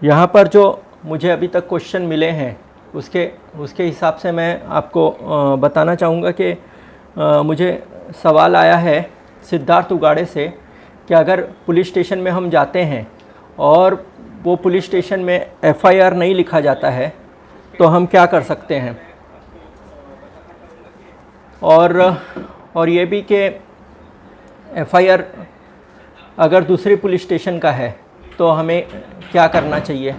यहाँ पर जो मुझे अभी तक क्वेश्चन मिले हैं उसके हिसाब से मैं आपको बताना चाहूँगा कि मुझे सवाल आया है सिद्धार्थ उगाड़े से कि अगर पुलिस स्टेशन में हम जाते हैं और वो पुलिस स्टेशन में एफआईआर नहीं लिखा जाता है तो हम क्या कर सकते हैं, और ये भी कि एफआईआर अगर दूसरी पुलिस स्टेशन का है तो हमें क्या करना चाहिए।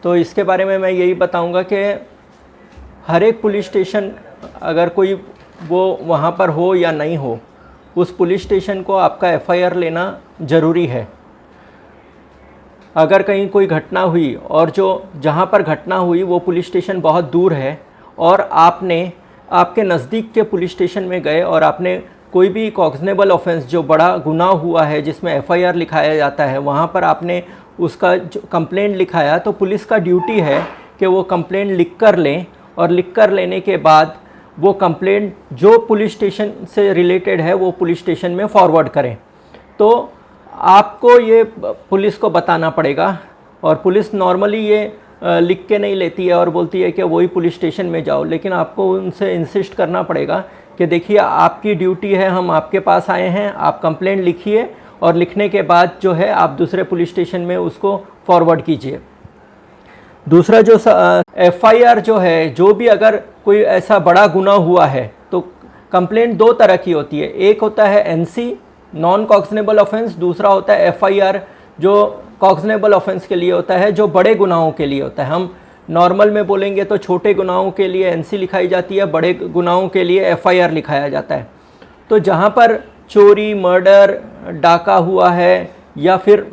तो इसके बारे में मैं यही बताऊंगा कि हर एक पुलिस स्टेशन अगर कोई वो वहाँ पर हो या नहीं हो, उस पुलिस स्टेशन को आपका एफआईआर लेना ज़रूरी है। अगर कहीं कोई घटना हुई और जहाँ पर घटना हुई वो पुलिस स्टेशन बहुत दूर है और आपके नज़दीक के पुलिस स्टेशन में गए और आपने कोई भी कॉग्निजेबल ऑफेंस जो बड़ा गुनाह हुआ है जिसमें एफआईआर लिखाया जाता है वहाँ पर आपने उसका जो कंप्लेंट लिखाया, तो पुलिस का ड्यूटी है कि वो कंप्लेंट लिख कर लें और लिख कर लेने के बाद वो कंप्लेंट जो पुलिस स्टेशन से रिलेटेड है वो पुलिस स्टेशन में फॉरवर्ड करें। तो आपको ये पुलिस को बताना पड़ेगा, और पुलिस नॉर्मली ये लिख के नहीं लेती है और बोलती है कि वही पुलिस स्टेशन में जाओ, लेकिन आपको उनसे इंसिस्ट करना पड़ेगा कि देखिए आपकी ड्यूटी है, हम आपके पास आए हैं, आप कंप्लेंट लिखिए और लिखने के बाद जो है आप दूसरे पुलिस स्टेशन में उसको फॉरवर्ड कीजिए। दूसरा जो एफआईआर जो है, जो भी अगर कोई ऐसा बड़ा गुनाह हुआ है तो कंप्लेंट दो तरह की होती है। एक होता है एनसी नॉन कॉग्निजेबल ऑफेंस, दूसरा होता है एफआईआर जो कॉग्निजेबल ऑफेंस के लिए होता है, जो बड़े गुनाहों के लिए होता है। हम नॉर्मल में बोलेंगे तो छोटे गुनाहों के लिए एनसी लिखाई जाती है, बड़े गुनाहों के लिए एफआईआर लिखाया जाता है। तो जहाँ पर चोरी, मर्डर, डाका हुआ है या फिर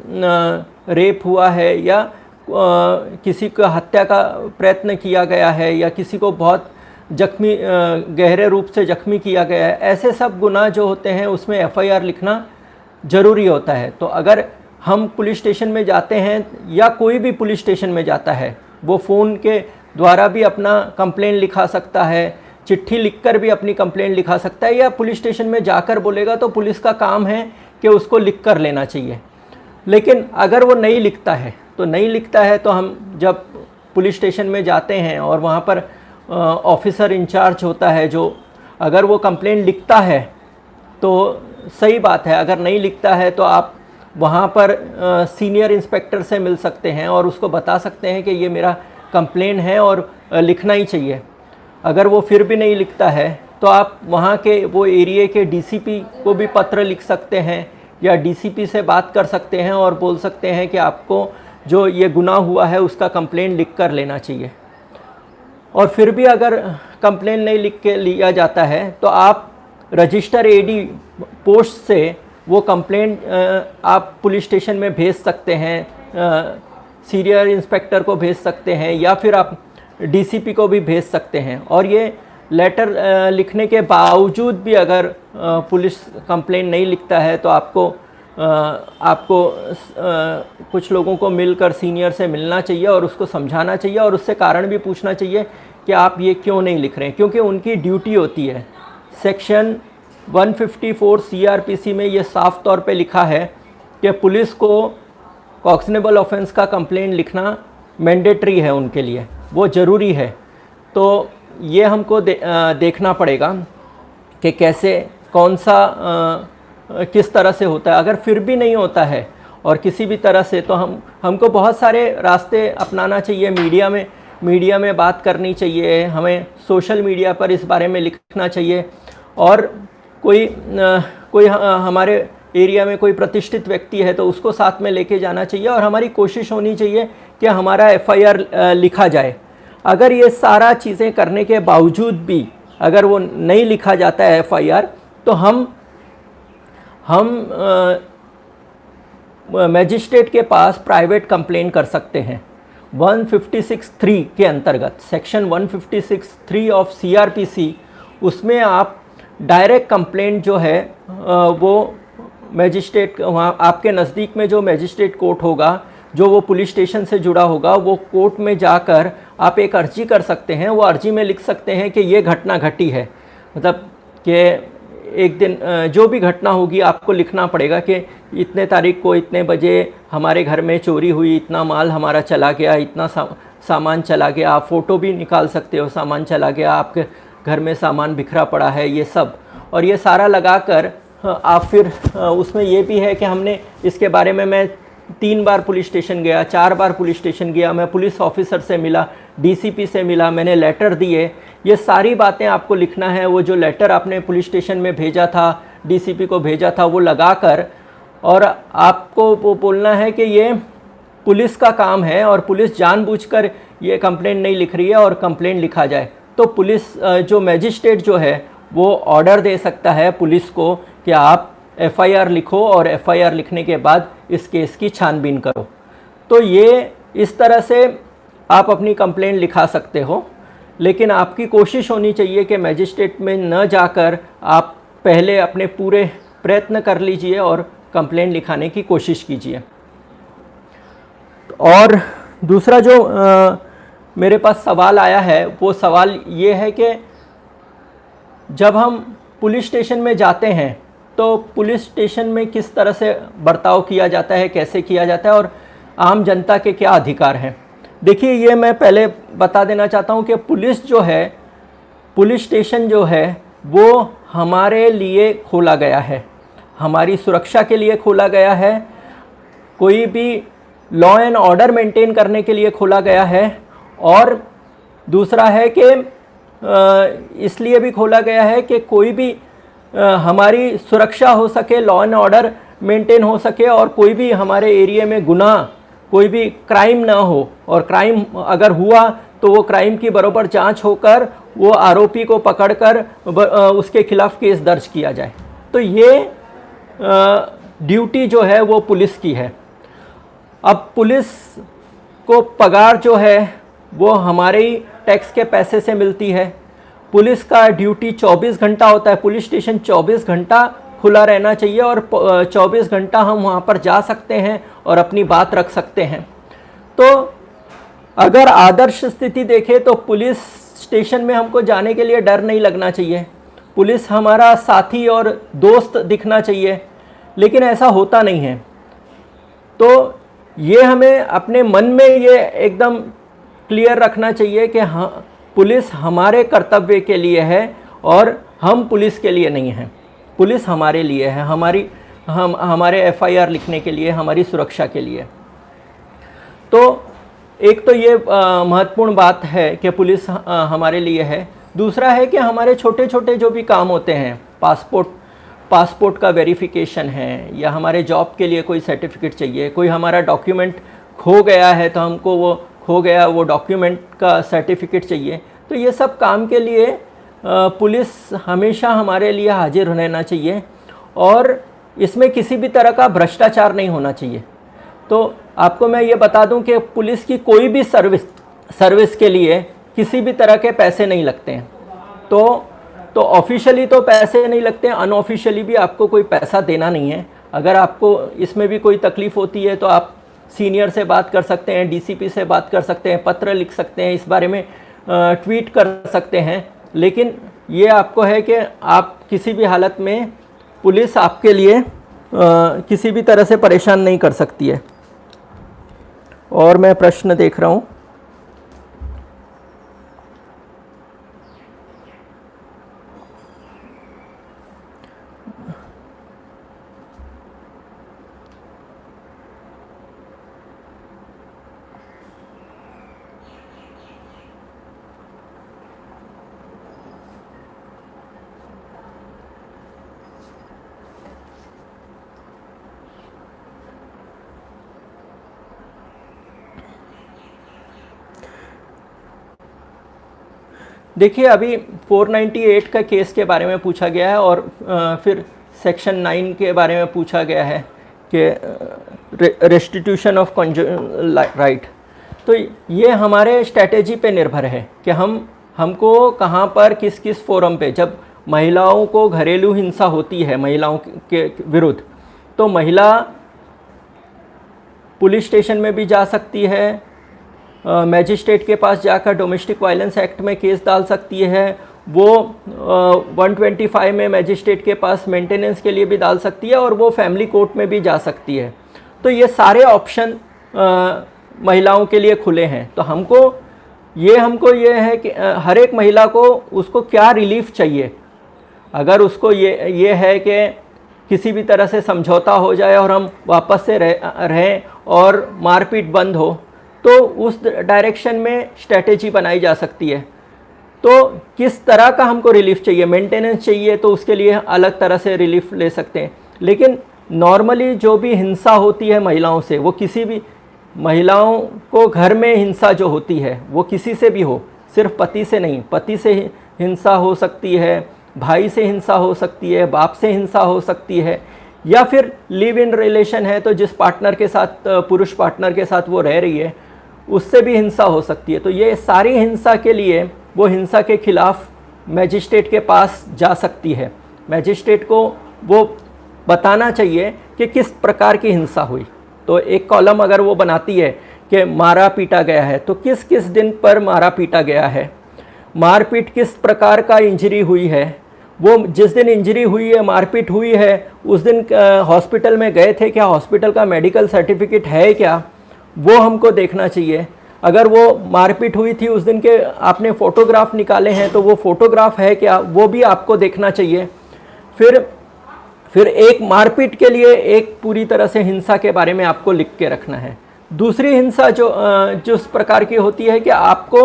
रेप हुआ है या किसी को हत्या का प्रयत्न किया गया है या किसी को बहुत गहरे रूप से जख्मी किया गया है, ऐसे सब गुनाह जो होते हैं उसमें एफआईआर लिखना ज़रूरी होता है। तो अगर हम पुलिस स्टेशन में जाते हैं या कोई भी पुलिस स्टेशन में जाता है, वो फ़ोन के द्वारा भी अपना कंप्लेंट लिखा सकता है, चिट्ठी लिखकर भी अपनी कंप्लेंट लिखा सकता है, या पुलिस स्टेशन में जाकर बोलेगा तो पुलिस का काम है कि उसको लिख कर लेना चाहिए। लेकिन अगर वो नहीं लिखता है तो हम जब पुलिस स्टेशन में जाते हैं और वहाँ पर ऑफिसर इंचार्ज होता है, जो अगर वो कंप्लेंट लिखता है तो सही बात है, अगर नहीं लिखता है तो आप वहाँ पर सीनियर इंस्पेक्टर से मिल सकते हैं और उसको बता सकते हैं कि ये मेरा कंप्लेंट है और लिखना ही चाहिए। अगर वो फिर भी नहीं लिखता है तो आप वहाँ के वो एरिया के डीसीपी को भी पत्र लिख सकते हैं या डीसीपी से बात कर सकते हैं और बोल सकते हैं कि आपको जो ये गुनाह हुआ है उसका कंप्लेंट लिख कर लेना चाहिए। और फिर भी अगर कंप्लेंट नहीं लिख के लिया जाता है तो आप रजिस्टर एडी पोस्ट से वो कंप्लेंट आप पुलिस स्टेशन में भेज सकते हैं, सीनियर इंस्पेक्टर को भेज सकते हैं या फिर आप डीसीपी को भी भेज सकते हैं। और ये लेटर लिखने के बावजूद भी अगर पुलिस कंप्लेंट नहीं लिखता है तो आपको कुछ लोगों को मिलकर सीनियर से मिलना चाहिए और उसको समझाना चाहिए और उससे कारण भी पूछना चाहिए कि आप ये क्यों नहीं लिख रहे हैं, क्योंकि उनकी ड्यूटी होती है। सेक्शन 154 सीआरपीसी में ये साफ तौर पे लिखा है कि पुलिस को कॉग्निजेबल ऑफेंस का कंप्लेंट लिखना मैंडेटरी है, उनके लिए वो ज़रूरी है। तो ये हमको देखना पड़ेगा कि कैसे कौन सा किस तरह से होता है। अगर फिर भी नहीं होता है और किसी भी तरह से, तो हमको बहुत सारे रास्ते अपनाना चाहिए। मीडिया में बात करनी चाहिए, हमें सोशल मीडिया पर इस बारे में लिखना चाहिए, और कोई हमारे एरिया में कोई प्रतिष्ठित व्यक्ति है तो उसको साथ में लेके जाना चाहिए और हमारी कोशिश होनी चाहिए कि हमारा एफआईआर लिखा जाए। अगर ये सारा चीज़ें करने के बावजूद भी अगर वो नहीं लिखा जाता है एफआईआर, तो हम मैजिस्ट्रेट के पास प्राइवेट कंप्लेंट कर सकते हैं 156(3) के अंतर्गत। सेक्शन 156(3) ऑफ सीआरपीसी, उसमें आप डायरेक्ट कंप्लेंट जो है वो मैजिस्ट्रेट, वहाँ आपके नज़दीक में जो मैजिस्ट्रेट कोर्ट होगा, जो वो पुलिस स्टेशन से जुड़ा होगा, वो कोर्ट में जाकर आप एक अर्जी कर सकते हैं। वो अर्जी में लिख सकते हैं कि ये घटना घटी है, मतलब कि एक दिन जो भी घटना होगी आपको लिखना पड़ेगा कि इतने तारीख को इतने बजे हमारे घर में चोरी हुई, इतना माल हमारा चला गया, इतना सामान चला गया। आप फ़ोटो भी निकाल सकते हो, सामान चला गया, आपके घर में सामान बिखरा पड़ा है, ये सब। और ये सारा लगाकर आप फिर उसमें ये भी है कि हमने इसके बारे में मैं 3 बार पुलिस स्टेशन गया, 4 बार पुलिस स्टेशन गया, मैं पुलिस ऑफिसर से मिला, डीसीपी से मिला, मैंने लेटर दिए। ये सारी बातें आपको लिखना है। वो जो लेटर आपने पुलिस स्टेशन में भेजा था, डीसीपी को भेजा था, वो लगाकर, और आपको वो बोलना है कि ये पुलिस का काम है और पुलिस जानबूझकर ये कंप्लेंट नहीं लिख रही है, और कंप्लेंट लिखा जाए तो पुलिस जो मैजिस्ट्रेट जो है वो ऑर्डर दे सकता है पुलिस को कि आप एफआईआर लिखो और एफआईआर लिखने के बाद इस केस की छानबीन करो। तो ये इस तरह से आप अपनी कंप्लेंट लिखा सकते हो, लेकिन आपकी कोशिश होनी चाहिए कि मैजिस्ट्रेट में न जाकर आप पहले अपने पूरे प्रयत्न कर लीजिए और कंप्लेंट लिखाने की कोशिश कीजिए। और दूसरा जो मेरे पास सवाल आया है, वो सवाल ये है कि जब हम पुलिस स्टेशन में जाते हैं तो पुलिस स्टेशन में किस तरह से बर्ताव किया जाता है, कैसे किया जाता है, और आम जनता के क्या अधिकार हैं। देखिए, ये मैं पहले बता देना चाहता हूँ कि पुलिस जो है, पुलिस स्टेशन जो है वो हमारे लिए खोला गया है, हमारी सुरक्षा के लिए खोला गया है, कोई भी लॉ एंड ऑर्डर मेंटेन करने के लिए खोला गया है। और दूसरा है कि इसलिए भी खोला गया है कि कोई भी हमारी सुरक्षा हो सके, लॉ एंड ऑर्डर मेंटेन हो सके, और कोई भी हमारे एरिया में गुनाह, कोई भी क्राइम ना हो, और क्राइम अगर हुआ तो वो क्राइम की बराबर जांच होकर वो आरोपी को पकड़कर उसके खिलाफ केस दर्ज किया जाए। तो ये ड्यूटी जो है वो पुलिस की है। अब पुलिस को पगार जो है वो हमारे ही टैक्स के पैसे से मिलती है। पुलिस का ड्यूटी 24 घंटा होता है, पुलिस स्टेशन 24 घंटा खुला रहना चाहिए, और 24 घंटा हम वहाँ पर जा सकते हैं और अपनी बात रख सकते हैं। तो अगर आदर्श स्थिति देखें तो पुलिस स्टेशन में हमको जाने के लिए डर नहीं लगना चाहिए, पुलिस हमारा साथी और दोस्त दिखना चाहिए, लेकिन ऐसा होता नहीं है। तो ये हमें अपने मन में ये एकदम क्लियर रखना चाहिए कि हाँ, पुलिस हमारे कर्तव्य के लिए है और हम पुलिस के लिए नहीं हैं। पुलिस हमारे लिए है, हमारे एफआईआर लिखने के लिए, हमारी सुरक्षा के लिए। तो एक तो ये महत्वपूर्ण बात है कि पुलिस हमारे लिए है। दूसरा है कि हमारे छोटे छोटे जो भी काम होते हैं, पासपोर्ट का वेरिफिकेशन है, या हमारे जॉब के लिए कोई सर्टिफिकेट चाहिए, कोई हमारा डॉक्यूमेंट खो गया है तो हमको वो खो गया वो डॉक्यूमेंट का सर्टिफिकेट चाहिए। तो ये सब काम के लिए पुलिस हमेशा हमारे लिए हाजिर रहना चाहिए, और इसमें किसी भी तरह का भ्रष्टाचार नहीं होना चाहिए। तो आपको मैं ये बता दूं कि पुलिस की कोई भी सर्विस के लिए किसी भी तरह के पैसे नहीं लगते हैं। तो ऑफिशियली तो पैसे नहीं लगते हैं, अनऑफिशियली भी आपको कोई पैसा देना नहीं है। अगर आपको इसमें भी कोई तकलीफ़ होती है तो आप सीनियर से बात कर सकते हैं, डीसीपी से बात कर सकते हैं, पत्र लिख सकते हैं, इस बारे में ट्वीट कर सकते हैं। लेकिन ये आपको है कि आप किसी भी हालत में पुलिस आपके लिए किसी भी तरह से परेशान नहीं कर सकती है। और मैं प्रश्न देख रहा हूँ। देखिए, अभी 498 का केस के बारे में पूछा गया है, और फिर सेक्शन 9 के बारे में पूछा गया है कि रेस्टिट्यूशन ऑफ राइट। तो ये हमारे स्ट्रैटेजी पे निर्भर है कि हमको कहाँ पर किस किस फोरम पे, जब महिलाओं को घरेलू हिंसा होती है महिलाओं के विरुद्ध, तो महिला पुलिस स्टेशन में भी जा सकती है, मैजिस्ट्रेट के पास जाकर डोमेस्टिक वायलेंस एक्ट में केस डाल सकती है, वो 125 में मैजिस्ट्रेट के पास मेंटेनेंस के लिए भी डाल सकती है और वो फैमिली कोर्ट में भी जा सकती है। तो ये सारे ऑप्शन महिलाओं के लिए खुले हैं। तो हमको ये है कि हर एक महिला को उसको क्या रिलीफ चाहिए। अगर उसको ये है कि किसी भी तरह से समझौता हो जाए और हम वापस से रहें और मारपीट बंद हो, तो उस डायरेक्शन में स्ट्रैटेजी बनाई जा सकती है। तो किस तरह का हमको रिलीफ चाहिए, मेंटेनेंस चाहिए तो उसके लिए अलग तरह से रिलीफ ले सकते हैं। लेकिन नॉर्मली जो भी हिंसा होती है महिलाओं से, वो किसी भी महिलाओं को घर में हिंसा जो होती है वो किसी से भी हो, सिर्फ पति से नहीं, पति से हिंसा हो सकती है, भाई से हिंसा हो सकती है, बाप से हिंसा हो सकती है, या फिर लिव इन रिलेशन है तो जिस पार्टनर के साथ, पुरुष पार्टनर के साथ वो रह रही है, उससे भी हिंसा हो सकती है। तो ये सारी हिंसा के लिए वो हिंसा के खिलाफ मैजिस्ट्रेट के पास जा सकती है। मैजिस्ट्रेट को वो बताना चाहिए कि किस प्रकार की हिंसा हुई। तो एक कॉलम अगर वो बनाती है कि मारा पीटा गया है, तो किस किस दिन पर मारा पीटा गया है, मारपीट किस प्रकार का इंजरी हुई है, वो जिस दिन इंजरी हुई है, मारपीट हुई है, उस दिन हॉस्पिटल में गए थे क्या, हॉस्पिटल का मेडिकल सर्टिफिकेट है क्या, वो हमको देखना चाहिए। अगर वो मारपीट हुई थी उस दिन के आपने फ़ोटोग्राफ निकाले हैं तो वो फ़ोटोग्राफ है क्या, वो भी आपको देखना चाहिए। फिर एक मारपीट के लिए एक पूरी तरह से हिंसा के बारे में आपको लिख के रखना है। दूसरी हिंसा जो जिस प्रकार की होती है कि आपको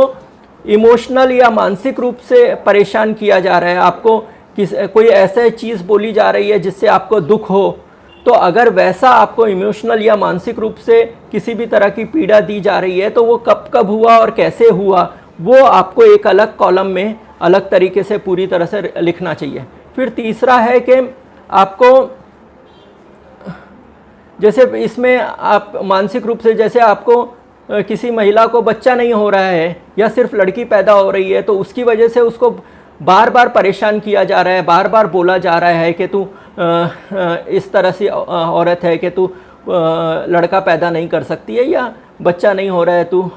इमोशनल या मानसिक रूप से परेशान किया जा रहा है, आपको कोई ऐसा चीज़ बोली जा रही है जिससे आपको दुख हो, तो अगर वैसा आपको इमोशनल या मानसिक रूप से किसी भी तरह की पीड़ा दी जा रही है तो वो कब कब हुआ और कैसे हुआ, वो आपको एक अलग कॉलम में अलग तरीके से पूरी तरह से लिखना चाहिए। फिर तीसरा है कि आपको, जैसे इसमें आप मानसिक रूप से, जैसे आपको किसी महिला को बच्चा नहीं हो रहा है या सिर्फ लड़की पैदा हो रही है तो उसकी वजह से उसको बार बार परेशान किया जा रहा है, बार बार बोला जा रहा है कि तू इस तरह से औरत है कि तू लड़का पैदा नहीं कर सकती है या बच्चा नहीं हो रहा है तू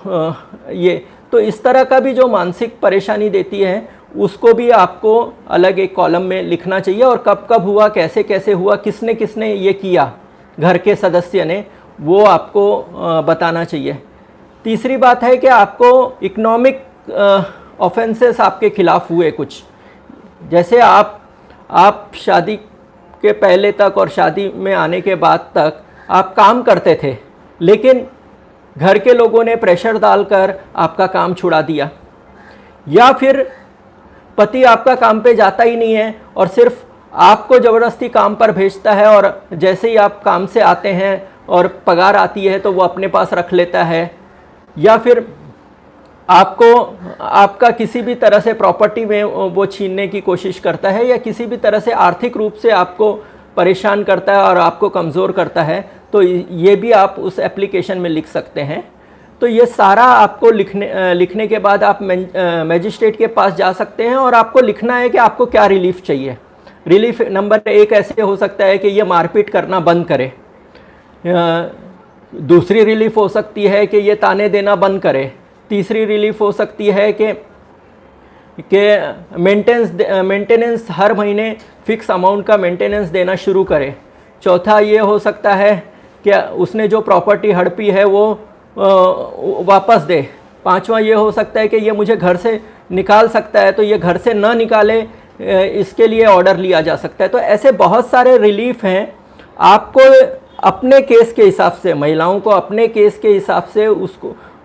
ये, तो इस तरह का भी जो मानसिक परेशानी देती है उसको भी आपको अलग एक कॉलम में लिखना चाहिए। और कब कब हुआ, कैसे कैसे हुआ, किसने किसने ये किया, घर के सदस्य ने, वो आपको बताना चाहिए। तीसरी बात है कि आपको इकोनॉमिक ऑफेंसेस आपके खिलाफ हुए कुछ, जैसे आप शादी के पहले तक और शादी में आने के बाद तक आप काम करते थे, लेकिन घर के लोगों ने प्रेशर डालकर आपका काम छुड़ा दिया, या फिर पति आपका काम पे जाता ही नहीं है और सिर्फ आपको ज़बरदस्ती काम पर भेजता है और जैसे ही आप काम से आते हैं और पगार आती है तो वो अपने पास रख लेता है, या फिर आपका किसी भी तरह से प्रॉपर्टी में वो छीनने की कोशिश करता है या किसी भी तरह से आर्थिक रूप से आपको परेशान करता है और आपको कमज़ोर करता है, तो ये भी आप उस एप्लीकेशन में लिख सकते हैं। तो ये सारा आपको लिखने के बाद आप मैजिस्ट्रेट के पास जा सकते हैं और आपको लिखना है कि आपको क्या रिलीफ चाहिए। रिलीफ नंबर 1 ऐसे हो सकता है कि ये मारपीट करना बंद करे, दूसरी रिलीफ हो सकती है कि ये ताने देना बंद करे, तीसरी रिलीफ हो सकती है कि मेंटेनेंस हर महीने फिक्स अमाउंट का मेंटेनेंस देना शुरू करे, चौथा ये हो सकता है कि उसने जो प्रॉपर्टी हड़पी है वो वापस दे, पांचवा ये हो सकता है कि ये मुझे घर से निकाल सकता है तो ये घर से ना निकाले, इसके लिए ऑर्डर लिया जा सकता है। तो ऐसे बहुत सारे रिलीफ हैं, आपको अपने केस के हिसाब से, महिलाओं को अपने केस के हिसाब से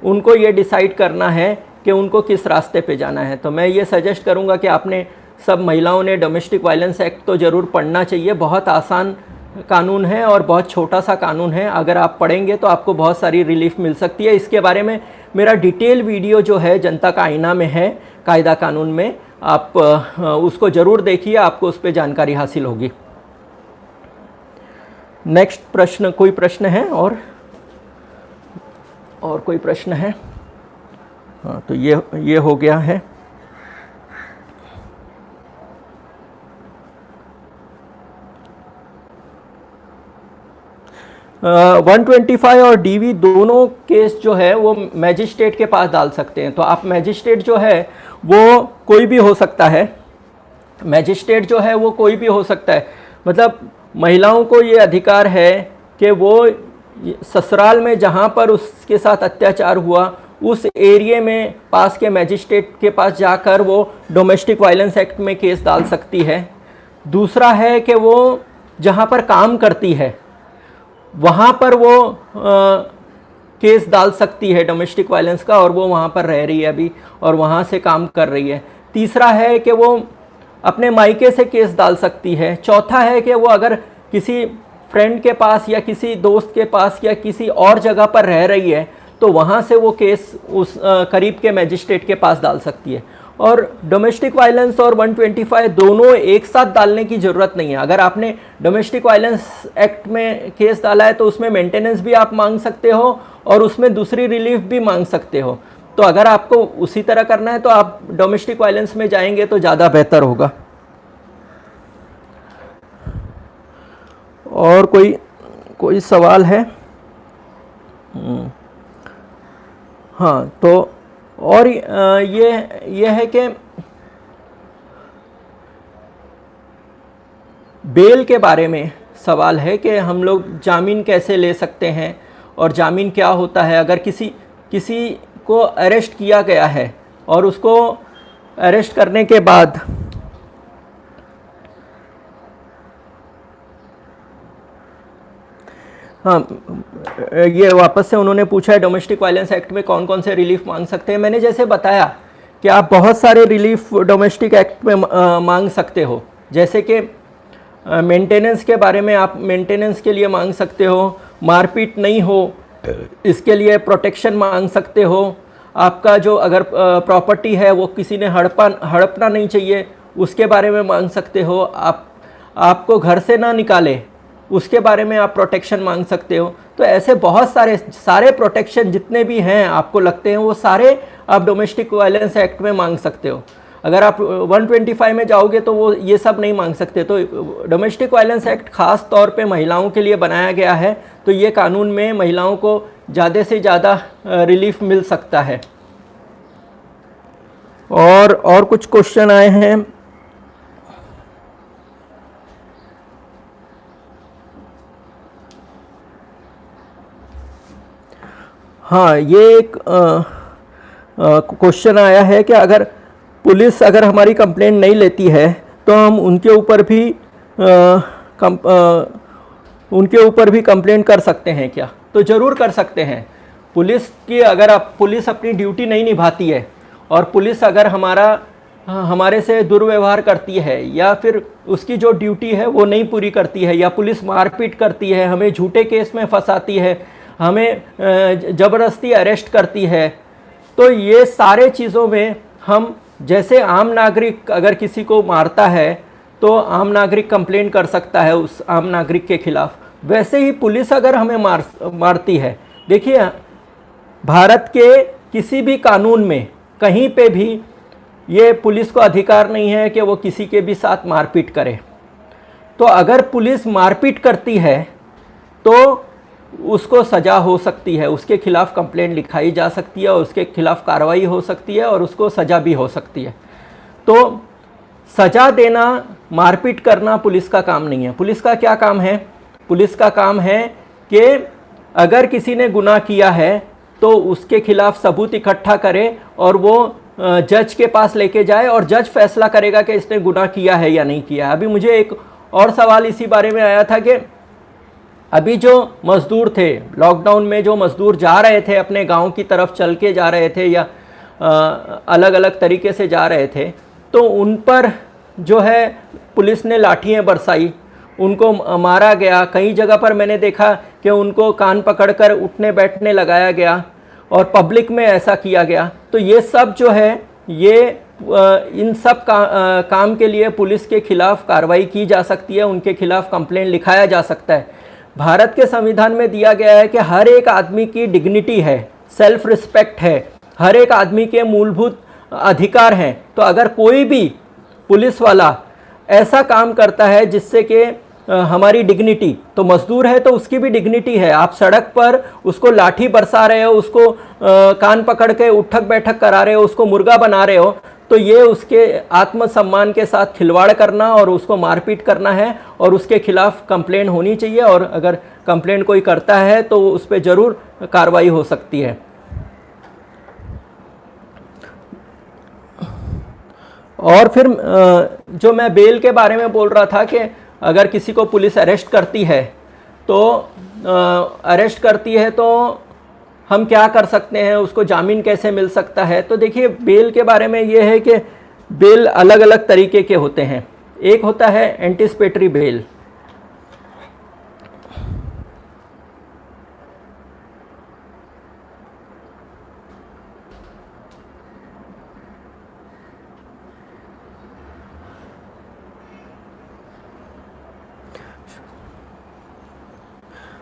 उनको ये डिसाइड करना है कि उनको किस रास्ते पे जाना है। तो मैं ये सजेस्ट करूँगा कि आपने सब महिलाओं ने डोमेस्टिक वायलेंस एक्ट तो ज़रूर पढ़ना चाहिए। बहुत आसान कानून है और बहुत छोटा सा कानून है, अगर आप पढ़ेंगे तो आपको बहुत सारी रिलीफ मिल सकती है। इसके बारे में मेरा डिटेल वीडियो जो है जनता का आईना में है, कायदा कानून में, आप उसको ज़रूर देखिए, आपको उस पर जानकारी हासिल होगी। नेक्स्ट प्रश्न, कोई प्रश्न है और कोई प्रश्न है? हाँ, तो ये हो गया है। 125 और डीवी दोनों केस जो है वो मैजिस्ट्रेट के पास डाल सकते हैं। तो आप मैजिस्ट्रेट जो है वो कोई भी हो सकता है, मैजिस्ट्रेट जो है वो कोई भी हो सकता है। मतलब महिलाओं को ये अधिकार है कि वो ससुराल में जहाँ पर उसके साथ अत्याचार हुआ उस एरिया में पास के मैजिस्ट्रेट के पास जाकर वो डोमेस्टिक वायलेंस एक्ट में केस डाल सकती है। दूसरा है कि वो जहाँ पर काम करती है वहाँ पर वो केस डाल सकती है डोमेस्टिक वायलेंस का, और वो वहाँ पर रह रही है अभी और वहाँ से काम कर रही है। तीसरा है कि वो अपने मायके से केस डाल सकती है। चौथा है कि वो अगर किसी फ्रेंड के पास या किसी दोस्त के पास या किसी और जगह पर रह रही है तो वहाँ से वो केस उस करीब के मैजिस्ट्रेट के पास डाल सकती है। और डोमेस्टिक वायलेंस और 125 दोनों एक साथ डालने की ज़रूरत नहीं है। अगर आपने डोमेस्टिक वायलेंस एक्ट में केस डाला है तो उसमें मेंटेनेंस भी आप मांग सकते हो और उसमें दूसरी रिलीफ भी मांग सकते हो। तो अगर आपको उसी तरह करना है तो आप डोमेस्टिक वायलेंस में जाएंगे तो ज़्यादा बेहतर होगा। और कोई सवाल है? हाँ, तो और ये है कि बेल के बारे में सवाल है कि हम लोग जामीन कैसे ले सकते हैं और जामीन क्या होता है। अगर किसी को अरेस्ट किया गया है और उसको अरेस्ट करने के बाद हाँ, ये वापस से उन्होंने पूछा है डोमेस्टिक वायलेंस एक्ट में कौन कौन से रिलीफ मांग सकते हैं। मैंने जैसे बताया कि आप बहुत सारे रिलीफ डोमेस्टिक एक्ट में मांग सकते हो। जैसे कि मेंटेनेंस के बारे में आप मेंटेनेंस के लिए मांग सकते हो, मारपीट नहीं हो इसके लिए प्रोटेक्शन मांग सकते हो, आपका जो अगर प्रॉपर्टी है वो किसी ने हड़पना नहीं चाहिए उसके बारे में मांग सकते हो, आपको घर से ना निकाले उसके बारे में आप प्रोटेक्शन मांग सकते हो। तो ऐसे बहुत सारे प्रोटेक्शन जितने भी हैं आपको लगते हैं वो सारे आप डोमेस्टिक वायलेंस एक्ट में मांग सकते हो। अगर आप 125 में जाओगे तो वो ये सब नहीं मांग सकते। तो डोमेस्टिक वायलेंस एक्ट ख़ास तौर पे महिलाओं के लिए बनाया गया है, तो ये कानून में महिलाओं को ज़्यादा से ज़्यादा रिलीफ मिल सकता है। और कुछ क्वेश्चन आए हैं। हाँ, ये एक क्वेश्चन आया है कि अगर पुलिस हमारी कंप्लेंट नहीं लेती है तो हम उनके ऊपर भी कंप्लेंट कर सकते हैं क्या? तो ज़रूर कर सकते हैं। पुलिस अपनी ड्यूटी नहीं निभाती है और पुलिस अगर हमारे से दुर्व्यवहार करती है या फिर उसकी जो ड्यूटी है वो नहीं पूरी करती है या पुलिस मारपीट करती है, हमें झूठे केस में फंसाती है, हमें ज़बरदस्ती अरेस्ट करती है, तो ये सारे चीज़ों में हम जैसे आम नागरिक अगर किसी को मारता है तो आम नागरिक कंप्लेंट कर सकता है उस आम नागरिक के खिलाफ, वैसे ही पुलिस अगर हमें मारती है। देखिए, भारत के किसी भी कानून में कहीं पे भी ये पुलिस को अधिकार नहीं है कि वो किसी के भी साथ मारपीट करे। तो अगर पुलिस मारपीट करती है तो उसको सज़ा हो सकती है, उसके खिलाफ कंप्लेंट लिखाई जा सकती है और उसके खिलाफ कार्रवाई हो सकती है और उसको सज़ा भी हो सकती है। तो सज़ा देना, मारपीट करना पुलिस का काम नहीं है। पुलिस का क्या काम है? पुलिस का काम है कि अगर किसी ने गुनाह किया है तो उसके खिलाफ सबूत इकट्ठा करे और वो जज के पास लेके जाए और जज फैसला करेगा कि इसने गुनाह किया है या नहीं किया है। अभी मुझे एक और सवाल इसी बारे में आया था कि अभी जो मज़दूर थे, लॉकडाउन में जो मज़दूर जा रहे थे अपने गांव की तरफ, चल के जा रहे थे या अलग अलग तरीके से जा रहे थे, तो उन पर जो है पुलिस ने लाठियाँ बरसाई, उनको मारा गया। कई जगह पर मैंने देखा कि उनको कान पकड़कर उठने बैठने लगाया गया और पब्लिक में ऐसा किया गया। तो ये सब जो है ये इन सब काम के लिए पुलिस के खिलाफ कार्रवाई की जा सकती है, उनके खिलाफ कंप्लेंट लिखाया जा सकता है। भारत के संविधान में दिया गया है कि हर एक आदमी की डिग्निटी है, सेल्फ रिस्पेक्ट है, हर एक आदमी के मूलभूत अधिकार हैं। तो अगर कोई भी पुलिस वाला ऐसा काम करता है जिससे कि हमारी डिग्निटी, तो मजदूर है तो उसकी भी डिग्निटी है। आप सड़क पर उसको लाठी बरसा रहे हो, उसको कान पकड़ के उठक बैठक करा रहे हो, उसको मुर्गा बना रहे हो, तो ये उसके आत्मसम्मान के साथ खिलवाड़ करना और उसको मारपीट करना है और उसके खिलाफ कंप्लेन होनी चाहिए। और अगर कंप्लेन कोई करता है तो उस पर ज़रूर कार्रवाई हो सकती है। और फिर जो मैं बेल के बारे में बोल रहा था कि अगर किसी को पुलिस अरेस्ट करती है तो हम क्या कर सकते हैं, उसको जामीन कैसे मिल सकता है। तो देखिए, बेल के बारे में ये है कि बेल अलग अलग तरीके के होते हैं। एक होता है एंटिसिपेटरी बेल।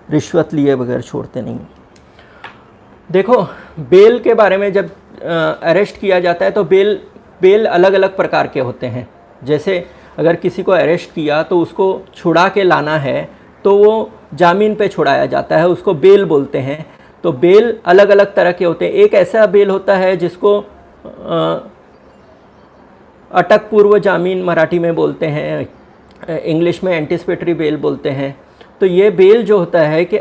रिश्वत लिए बगैर छोड़ते नहीं। देखो, बेल के बारे में जब अरेस्ट किया जाता है तो बेल अलग अलग प्रकार के होते हैं। जैसे अगर किसी को अरेस्ट किया तो उसको छुड़ा के लाना है तो वो जामीन पे छुड़ाया जाता है, उसको बेल बोलते हैं। तो बेल अलग अलग तरह के होते हैं। एक ऐसा बेल होता है जिसको अटक पूर्व जामीन मराठी में बोलते हैं, इंग्लिश में एंटिसिपेटरी बेल बोलते हैं। तो ये बेल जो होता है कि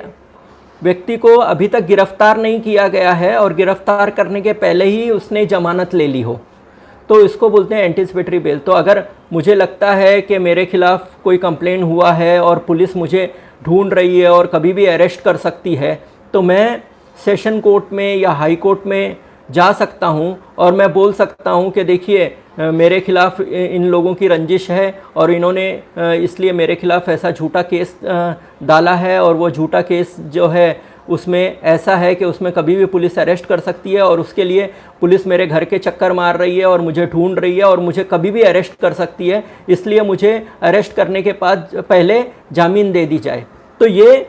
व्यक्ति को अभी तक गिरफ्तार नहीं किया गया है और गिरफ्तार करने के पहले ही उसने जमानत ले ली हो, तो इसको बोलते हैं एंटिसिपेटरी बेल। तो अगर मुझे लगता है कि मेरे खिलाफ कोई कंप्लेन हुआ है और पुलिस मुझे ढूंढ रही है और कभी भी अरेस्ट कर सकती है, तो मैं सेशन कोर्ट में या हाई कोर्ट में जा सकता हूं और मैं बोल सकता हूं कि देखिए, मेरे खिलाफ इन लोगों की रंजिश है और इन्होंने इसलिए मेरे खिलाफ ऐसा झूठा केस डाला है, और वो झूठा केस जो है उसमें ऐसा है कि उसमें कभी भी पुलिस अरेस्ट कर सकती है और उसके लिए पुलिस मेरे घर के चक्कर मार रही है और मुझे ढूंढ रही है और मुझे कभी भी अरेस्ट कर सकती है, इसलिए मुझे अरेस्ट करने के बाद पहले जामीन दे दी जाए। तो ये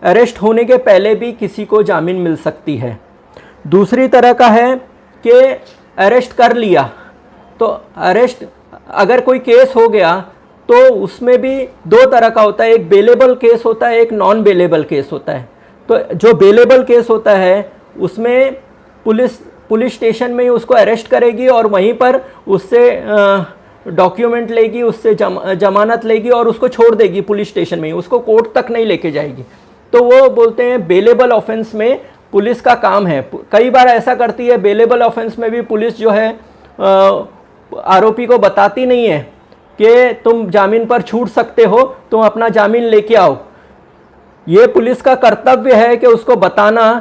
अरेस्ट होने के पहले भी किसी को जामीन मिल सकती है। दूसरी तरह का है कि अरेस्ट कर लिया, तो अरेस्ट अगर कोई केस हो गया तो उसमें भी दो तरह का होता है, एक बेलेबल केस होता है, एक नॉन बेलेबल केस होता है। तो जो बेलेबल केस होता है उसमें पुलिस स्टेशन में ही उसको अरेस्ट करेगी और वहीं पर उससे डॉक्यूमेंट लेगी, उससे जमानत लेगी और उसको छोड़ देगी पुलिस स्टेशन में ही, उसको कोर्ट तक नहीं लेके जाएगी। तो वो बोलते हैं बेलेबल ऑफेंस में पुलिस का काम है। कई बार ऐसा करती है, बेलेबल ऑफेंस में भी पुलिस जो है आरोपी को बताती नहीं है कि तुम जामीन पर छूट सकते हो, तुम अपना जामीन लेके आओ। ये पुलिस का कर्तव्य है कि उसको बताना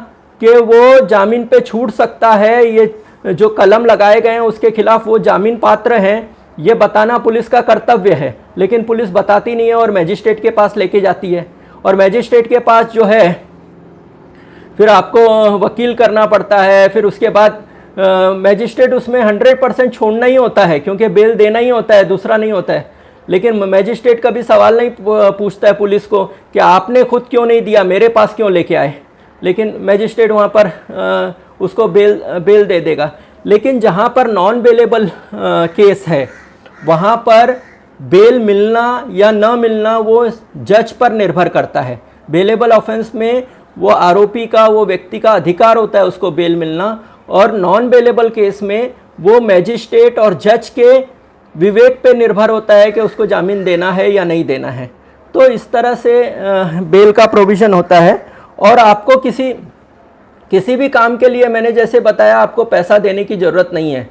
कि वो जामीन पे छूट सकता है, ये जो कलम लगाए गए हैं उसके खिलाफ वो जामीन पात्र हैं, ये बताना पुलिस का कर्तव्य है। लेकिन पुलिस बताती नहीं है और मैजिस्ट्रेट के पास लेके जाती है, और मैजिस्ट्रेट के पास जो है फिर आपको वकील करना पड़ता है। फिर उसके बाद मैजिस्ट्रेट उसमें 100% छोड़ना ही होता है, क्योंकि बेल देना ही होता है, दूसरा नहीं होता है। लेकिन मैजिस्ट्रेट कभी सवाल नहीं पूछता है पुलिस को कि आपने खुद क्यों नहीं दिया, मेरे पास क्यों लेके आए। लेकिन मैजिस्ट्रेट वहाँ पर उसको बेल दे देगा। लेकिन जहाँ पर नॉन बेलेबल केस है वहाँ पर बेल मिलना या न मिलना वो जज पर निर्भर करता है। बेलेबल ऑफेंस में वो आरोपी का, वो व्यक्ति का अधिकार होता है उसको बेल मिलना, और नॉन बेलेबल केस में वो मैजिस्ट्रेट और जज के विवेक पे निर्भर होता है कि उसको जामीन देना है या नहीं देना है। तो इस तरह से बेल का प्रोविज़न होता है। और आपको किसी भी काम के लिए, मैंने जैसे बताया, आपको पैसा देने की ज़रूरत नहीं है।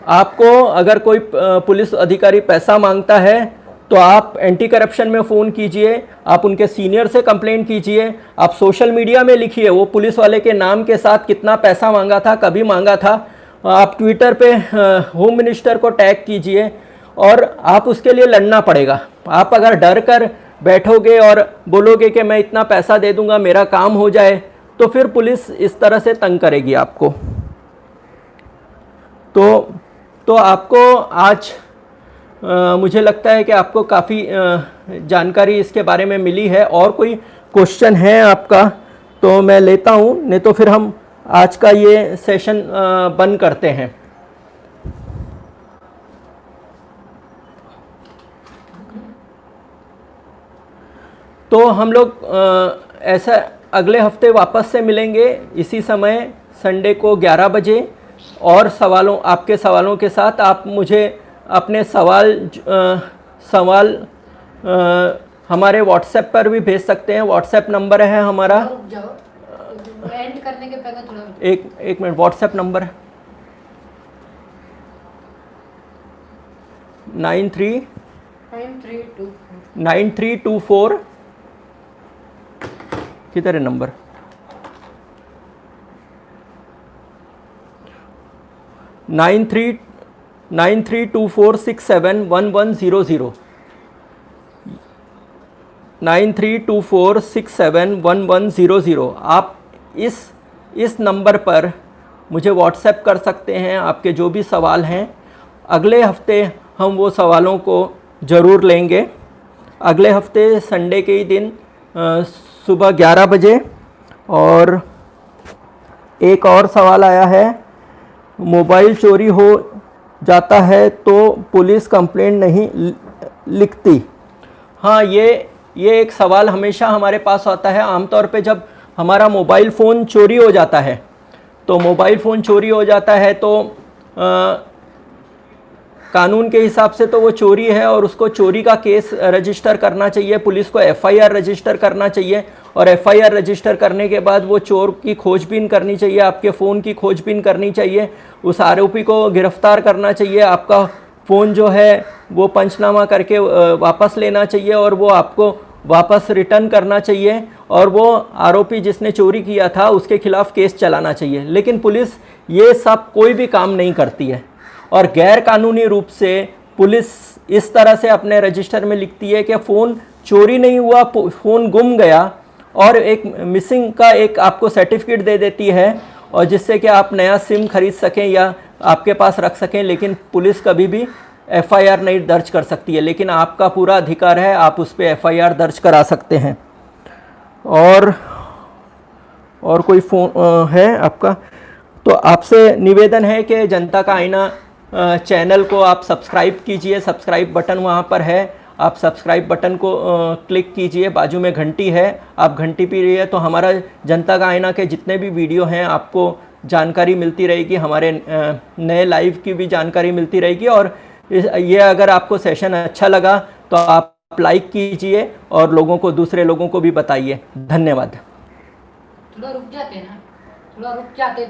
आपको अगर कोई पुलिस अधिकारी पैसा मांगता है तो आप एंटी करप्शन में फ़ोन कीजिए, आप उनके सीनियर से कंप्लेंट कीजिए, आप सोशल मीडिया में लिखिए वो पुलिस वाले के नाम के साथ कितना पैसा मांगा था, कभी मांगा था। आप ट्विटर पे होम मिनिस्टर को टैग कीजिए और आप उसके लिए लड़ना पड़ेगा। आप अगर डर कर बैठोगे और बोलोगे कि मैं इतना पैसा दे दूंगा मेरा काम हो जाए, तो फिर पुलिस इस तरह से तंग करेगी आपको। तो आपको आज मुझे लगता है कि आपको काफ़ी जानकारी इसके बारे में मिली है। और कोई क्वेश्चन है आपका तो मैं लेता हूँ, नहीं तो फिर हम आज का ये सेशन बंद करते हैं। तो हम लोग ऐसा अगले हफ्ते वापस से मिलेंगे इसी समय संडे को 11 बजे, और आपके सवालों के साथ। आप मुझे अपने सवाल हमारे व्हाट्सएप पर भी भेज सकते हैं। व्हाट्सएप नंबर है हमारा, रुक जाओ, एंड करने के पहले थोड़ा एक मिनट। व्हाट्सएप नंबर 9324 किधर है नंबर? 9324671100 9324671100। आप इस नंबर पर मुझे व्हाट्सएप कर सकते हैं आपके जो भी सवाल हैं। अगले हफ्ते हम वो सवालों को ज़रूर लेंगे। अगले हफ्ते संडे के ही दिन सुबह 11 बजे। और एक और सवाल आया है, मोबाइल चोरी हो जाता है तो पुलिस कंप्लेंट नहीं लिखती। हाँ, ये एक सवाल हमेशा हमारे पास आता है। आमतौर पे जब हमारा मोबाइल फ़ोन चोरी हो जाता है तो कानून के हिसाब से तो वो चोरी है और उसको चोरी का केस रजिस्टर करना चाहिए, पुलिस को एफआईआर रजिस्टर करना चाहिए। और एफआईआर रजिस्टर करने के बाद वो चोर की खोजबीन करनी चाहिए, आपके फ़ोन की खोजबीन करनी चाहिए, उस आरोपी को गिरफ्तार करना चाहिए। आपका फ़ोन जो है वो पंचनामा करके वापस लेना चाहिए और वो आपको वापस रिटर्न करना चाहिए, और वो आरोपी जिसने चोरी किया था उसके खिलाफ़ केस चलाना चाहिए। लेकिन पुलिस ये सब कोई भी काम नहीं करती है, और गैर कानूनी रूप से पुलिस इस तरह से अपने रजिस्टर में लिखती है कि फ़ोन चोरी नहीं हुआ, फ़ोन गुम गया, और एक मिसिंग का एक आपको सर्टिफिकेट दे देती है, और जिससे कि आप नया सिम खरीद सकें या आपके पास रख सकें। लेकिन पुलिस कभी भी एफआईआर नहीं दर्ज कर सकती है, लेकिन आपका पूरा अधिकार है, आप उस पर एफआईआर दर्ज करा सकते हैं। और कोई फ़ोन है आपका? तो आपसे निवेदन है कि जनता का आईना चैनल को आप सब्सक्राइब कीजिए। सब्सक्राइब बटन वहाँ पर है, आप सब्सक्राइब बटन को क्लिक कीजिए। बाजू में घंटी है, आप घंटी पे रहिए तो हमारा जनता का आईना के जितने भी वीडियो हैं आपको जानकारी मिलती रहेगी, हमारे नए लाइव की भी जानकारी मिलती रहेगी। और ये अगर आपको सेशन अच्छा लगा तो आप लाइक कीजिए और दूसरे लोगों को भी बताइए। धन्यवाद। थोड़ा रुक जाते हैं ना, थोड़ा रुक जाते तो